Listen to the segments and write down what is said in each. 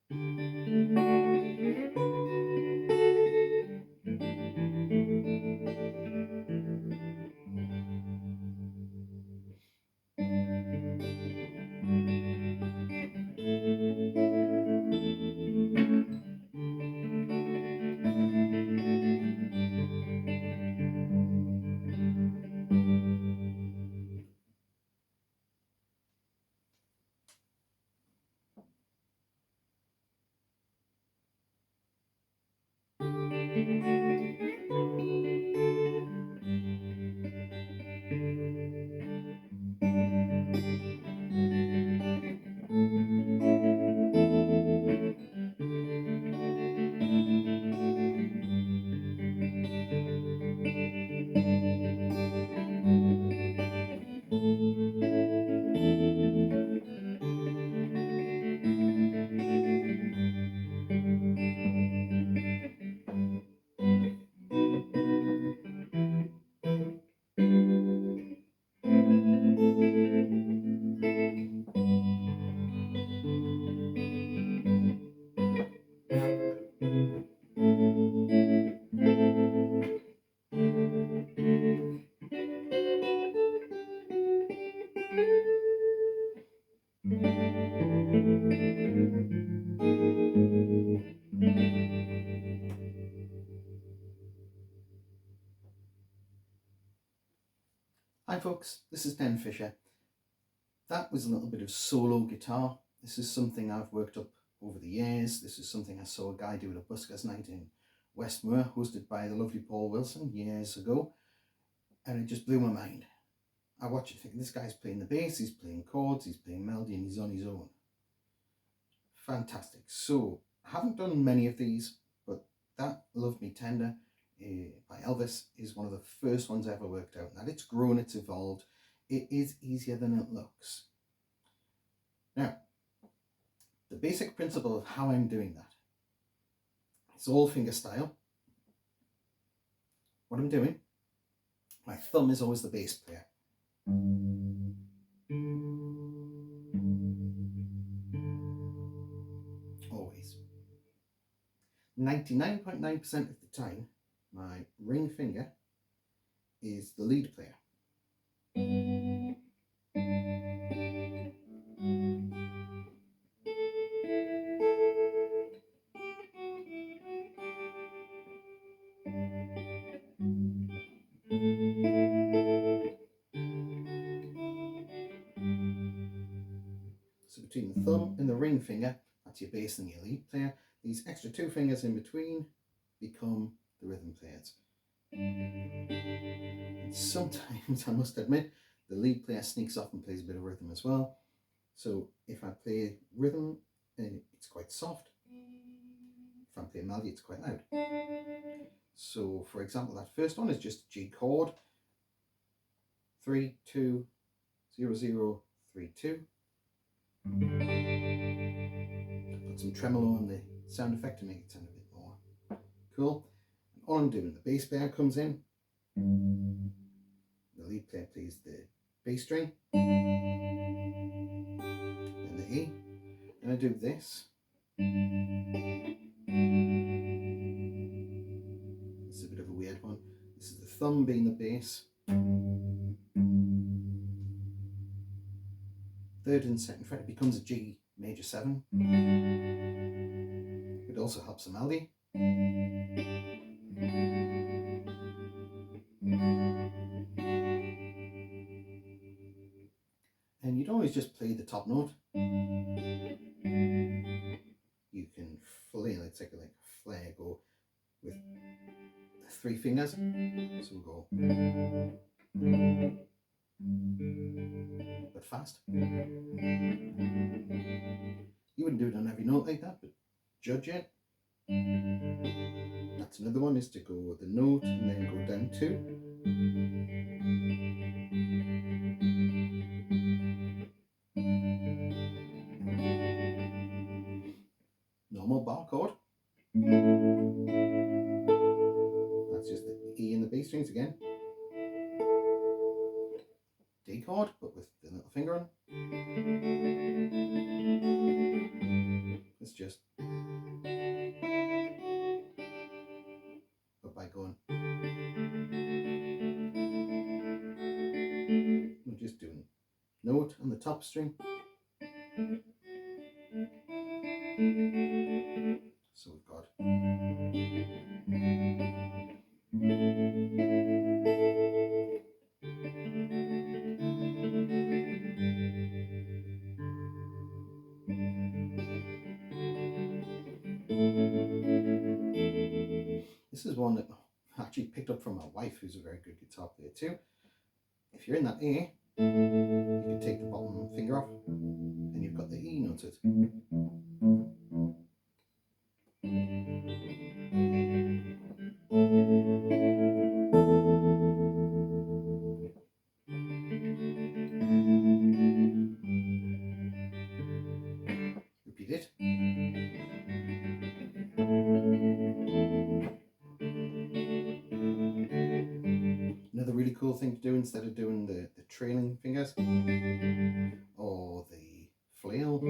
Hi folks, this is Ben Fisher. That was a little bit of solo guitar. This is something I've worked up over the years. This is something I saw a guy do at a buskers night in Westmoor, hosted by the lovely Paul Wilson years ago, and it just blew my mind. I watched it thinking, this guy's playing the bass, he's playing chords, he's playing melody, and he's on his own. Fantastic. So, I haven't done many of these, but that Love Me Tender by Elvis is one of the first ones I ever worked out. Now it's grown, it's evolved, it is easier than it looks. Now, the basic principle of how I'm doing that, it's all finger style. What I'm doing, my thumb is always the bass player. Always. 99.9% of the time, my ring finger is the lead player. So between the thumb and the ring finger, that's your bass and your lead player. These extra two fingers in between become the rhythm players. And sometimes, I must admit, the lead player sneaks off and plays a bit of rhythm as well. So if I play rhythm, it's quite soft. If I play melody, it's quite loud. So for example, that first one is just G chord, 3 2 0 0 3 2. Put some tremolo on the sound effect to make it sound a bit more cool. And all I'm doing, the bass player comes in, the lead player plays the bass string, then the E, and I do this. This is a bit of a weird one. This is the thumb being the bass, third and second fret, it becomes a G major 7. It also helps the melody. And you don't always just play the top note. You can flail, it's like a flare, go with 3 fingers. So we'll go, but fast. You wouldn't do it on every note like that, but judge it. That's another one, is to go with the note and then go down 2. Normal bar chord. That's just the E and the bass strings again. D chord, but with the little finger on. It's just the top string. So we've got this is one that I actually picked up from my wife, who's a very good guitar player too. If you're in that A, you can take the bottom finger off and you've got the E noted. Repeat it. Another really cool thing to do, instead of doing the trailing fingers or the flail,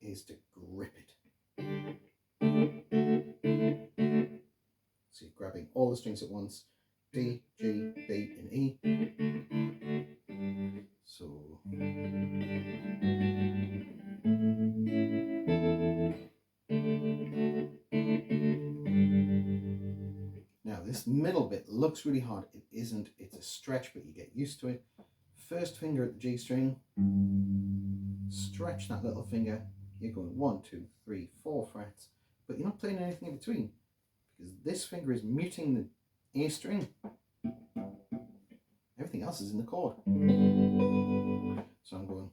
is to grip it. So you're grabbing all the strings at once, D, G, B and E. So now this middle bit looks really hard. It isn't, it's a stretch, but you get used to it. First finger at the G string, stretch that little finger. You're going 1, 2, 3, 4 frets, but you're not playing anything in between, because this finger is muting the A string. Everything else is in the chord. So I'm going.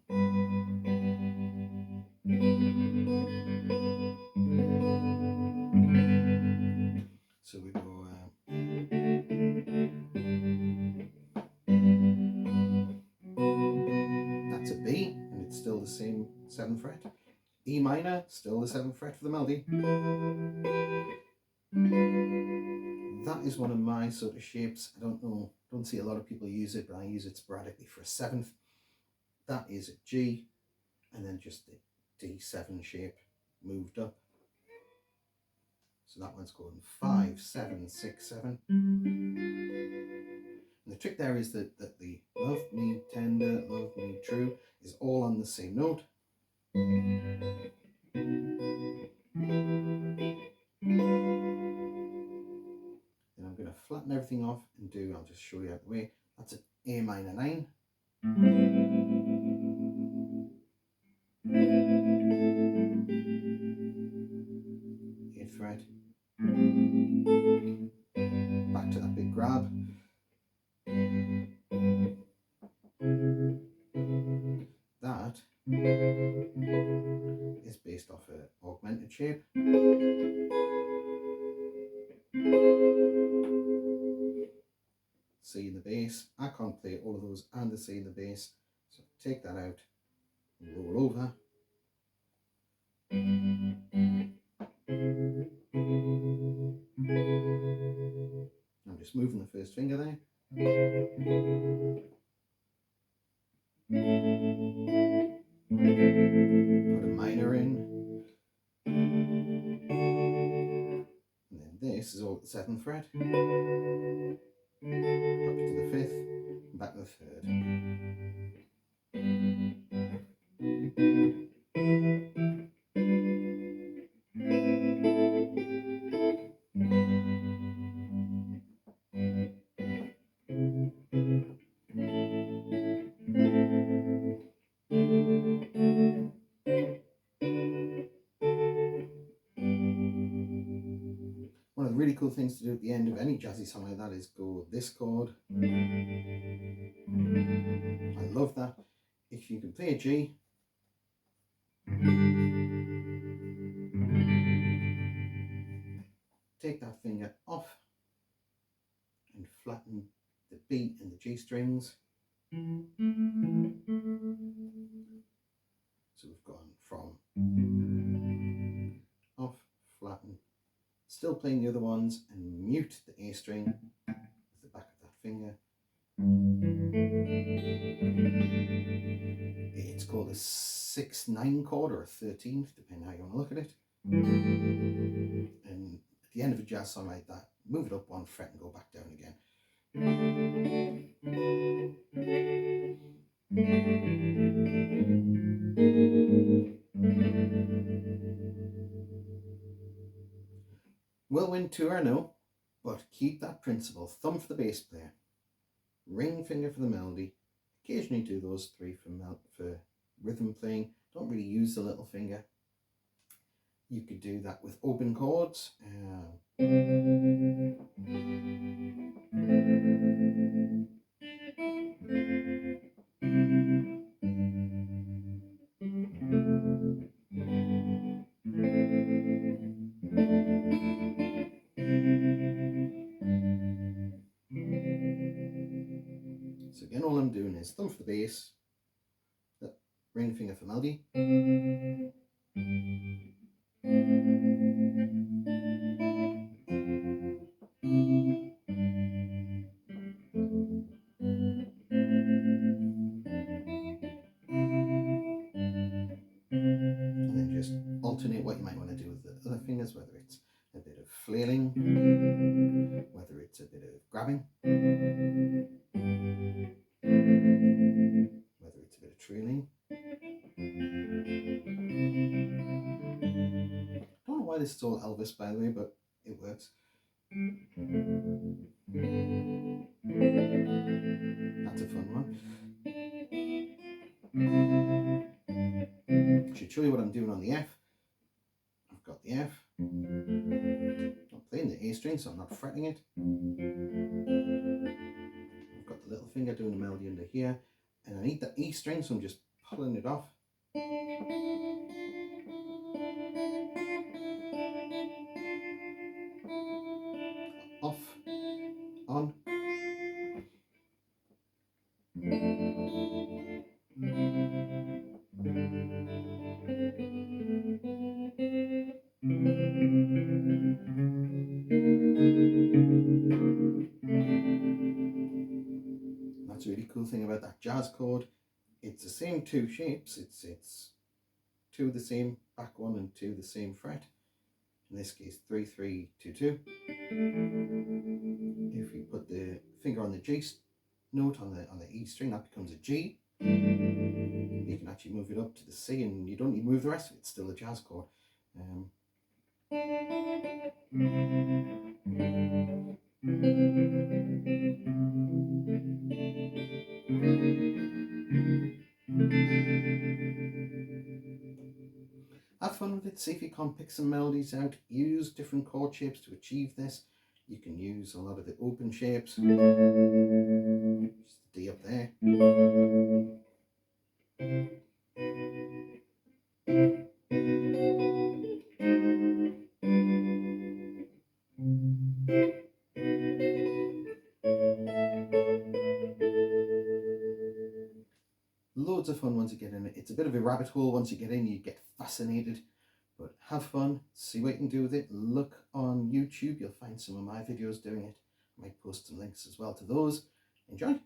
So we go. That's a B, and it's still the same 7th fret. E minor, still the 7th fret for the melody. That is one of my sort of shapes. I don't see a lot of people use it, but I use it sporadically for a 7th. That is a G, and then just the D7 shape moved up. So that one's going 5, 7, 6, 7. And the trick there is that the love me tender, love me true is all on the same note. Then I'm going to flatten everything off and do, I'll just show you out the way. That's an A minor 9. Eighth fret. Back to that big grab. That is based off an augmented shape. C in the bass. I can't play all of those and the C in the bass, so take that out, roll over. I'm just moving the first finger there. Put a minor in. And then this is all at the 7th fret. Up to the 5th, and back to the 3rd. One of the really cool things to do at the end of any jazzy song like that is go this chord. I love that. If you can play a G, take that finger off and flatten the B and the G strings. So we've gone from off, flatten, still playing the other ones, and mute the A string with the back of that finger. It's called a 6/9 chord or a 13th, depending how you want to look at it. And at the end of a jazz song like that, move it up 1 fret and go back down again. Whirlwind tour, I know, but keep that principle. Thumb for the bass player, ring finger for the melody. Occasionally do those three for rhythm playing. Don't really use the little finger. You could do that with open chords. So again, all I'm doing is thumb for the bass, the ring finger for melody. And then just alternate what you might want to do with the other fingers, whether it's a bit of flailing, whether it's a bit of grabbing, whether it's a bit of trailing. I don't know why this is all Elvis, by the way, but it works. That's a fun one. I should show you what I'm doing on the F. I've got the F. I'm playing the A string, so I'm not fretting it. I've got the little finger doing the melody under here, and I need the E string, so I'm just pulling it off. Off, on. That's a really cool thing about that jazz chord. It's the same two shapes. It's two of the same back one and two of the same fret. In this case, 3 3 2 2. If you put the finger on the G note on the E string, that becomes a G. You can actually move it up to the C, and you don't need to move the rest of it. It's still a jazz chord. Have fun with it. See if you can't pick some melodies out. Use different chord shapes to achieve this. You can use a lot of the open shapes. Just the D up there. Loads of fun once you get in it. It's a bit of a rabbit hole. Once you get in, you get fascinated. But have fun, see what you can do with it. Look on YouTube, you'll find some of my videos doing it. I might post some links as well to those. Enjoy.